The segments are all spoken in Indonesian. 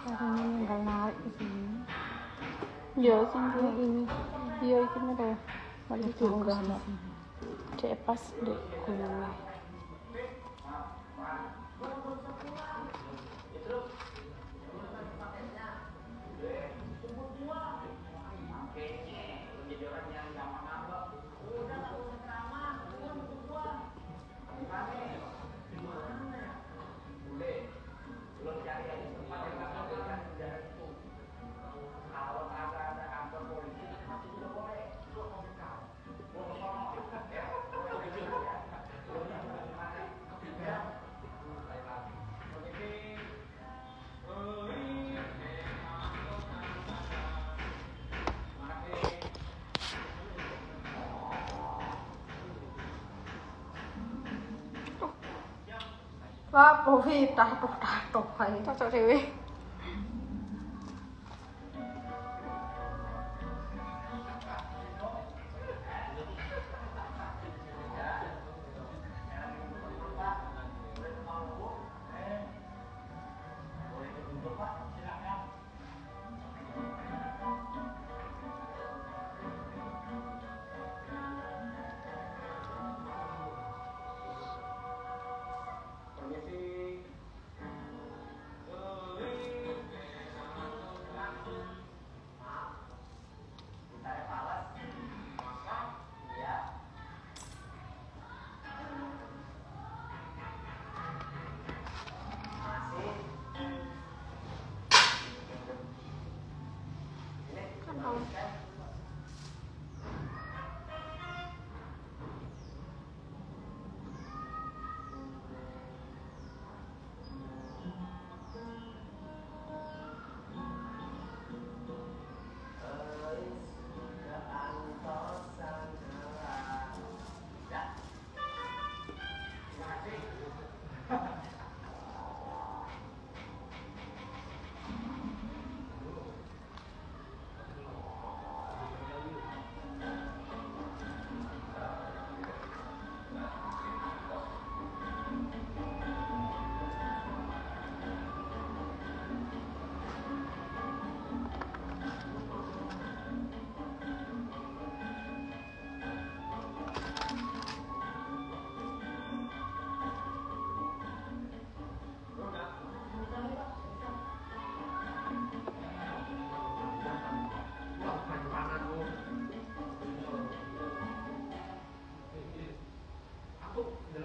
Caranya nggak naik ke sini. Ya, sini ini. Iya, ini ada. Mari Itu enggak fokus. nak. Cek pas deh. Gue. Wah, Bovi tato ae. Cocok dewe.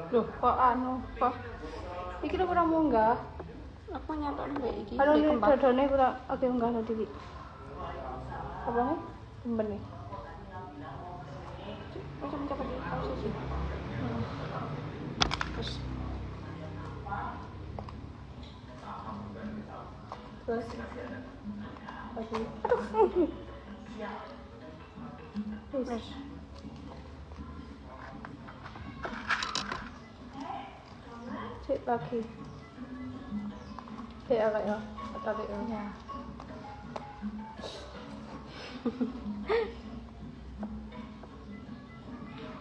Loh, kok anu, kok iki lho kurang munggah. Aku nyatok mbak iki. Anu Mbak ini kembang. dodone kurang oke munggah tadi iki. Apa nih? Temben nih. Macam coba di posisi. Terus Terus oke. terus Cek lagi. Cek agak ya. Tadi ya. ya.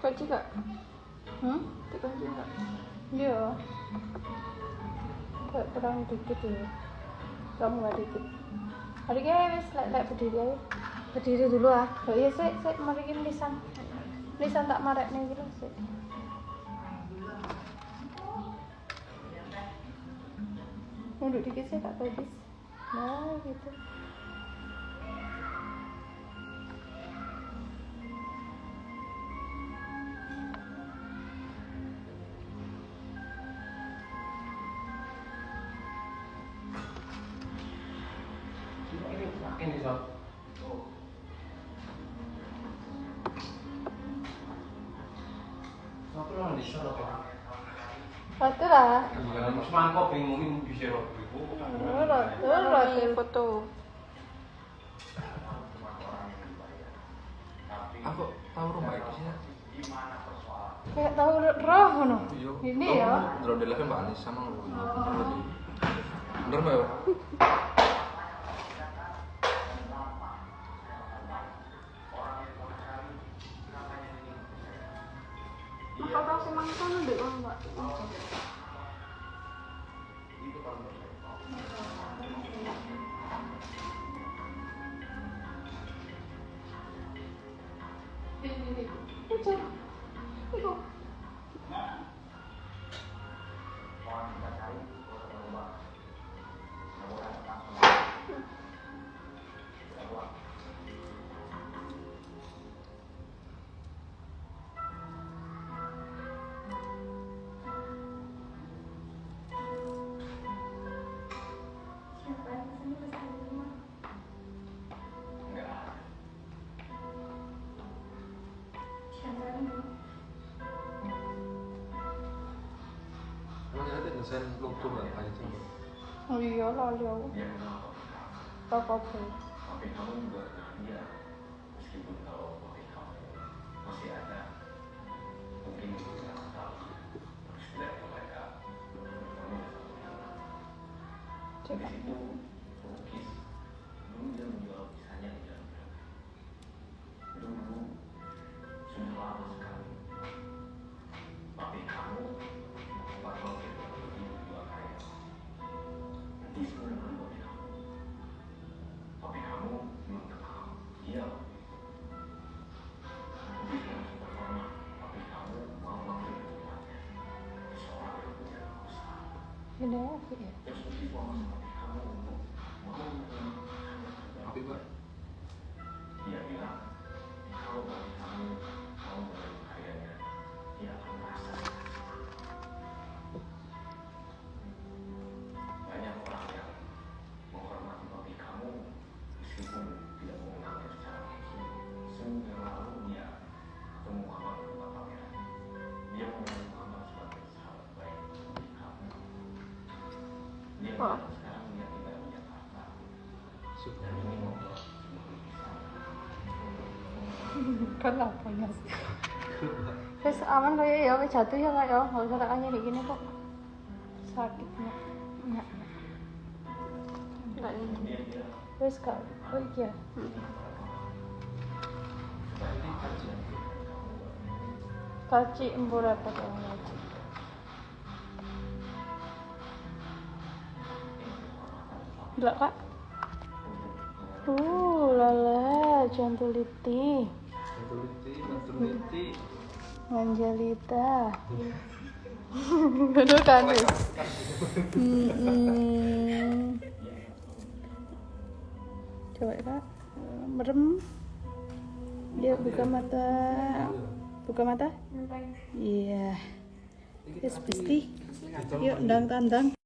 Kunci gak? Dikunci gak? Iya. Kayak kurang dikit ya. Kamu nggak dikit. Hari ini wis lek berdiri aja. Berdiri dulu ah. Oh iya sik mari iki lisan. Lisan tak marekne iki lho sik. Mundur dikit sih tak bagus. Nah gitu. Ini sob. Satu lah di sana kok. Satu lah. Mas mangkok bingung bisa kok. Terus Foto. Aku tahu rumah itu sih. kayak tahu roh ngono. Iya. Ini ya. Drone live Mbak Anis sama lu. Bener Mbak? Makan Orang sing mangkon ndek kono, Mbak. Itu. Iku. Emang ada desain logo nggak kayak gitu? Oh iya lah yo. Apa apa? Tapi kamu juga dia meskipun kalau pakai kamu masih ada mungkin nggak tahu terus dari mereka kamu di situ lukis dulu dia menjual lukisannya di jalan dulu sudah lama sekali tapi kamu bakal menjual karya nanti semua dengan papi kamu. Papi kamu belum kenal dia. Tapi kamu sudah lama. Papi kamu mau mampir ke tempatnya. Seorang yang punya usaha. Ini apa ya? Terus dibawa sama papi kamu untuk mau Tapi Pak, dia bilang kalau papi kamu mau menerima karyanya, dia akan merasa banyak orang yang menghormati papi kamu meskipun tidak mengenalnya secara langsung. Seminggu yang lalu dia ketemu Muhammad di tempat pameran. Dia mengenal Muhammad sebagai sahabat baik papi kamu. Dia bilang sekarang dia tinggal di Jakarta dan ingin membuat sebuah lukisan. Kenapa ya? Wes aman kayak ya, wes jatuh ya kak ya, nggak usah kakaknya kayak gini kok. Sakitnya. Nggak. Enggak ini. Wes kak, oh iya. ini kajian. Kaci embur apa kalau kaci? Gila kak. Lala, jangan teliti. Menteliti. Angelita. Bener kan wes? Coba ya kak, merem. Dia buka mata. Buka mata? Iya. Yes, pasti. Yuk, ndang tandang.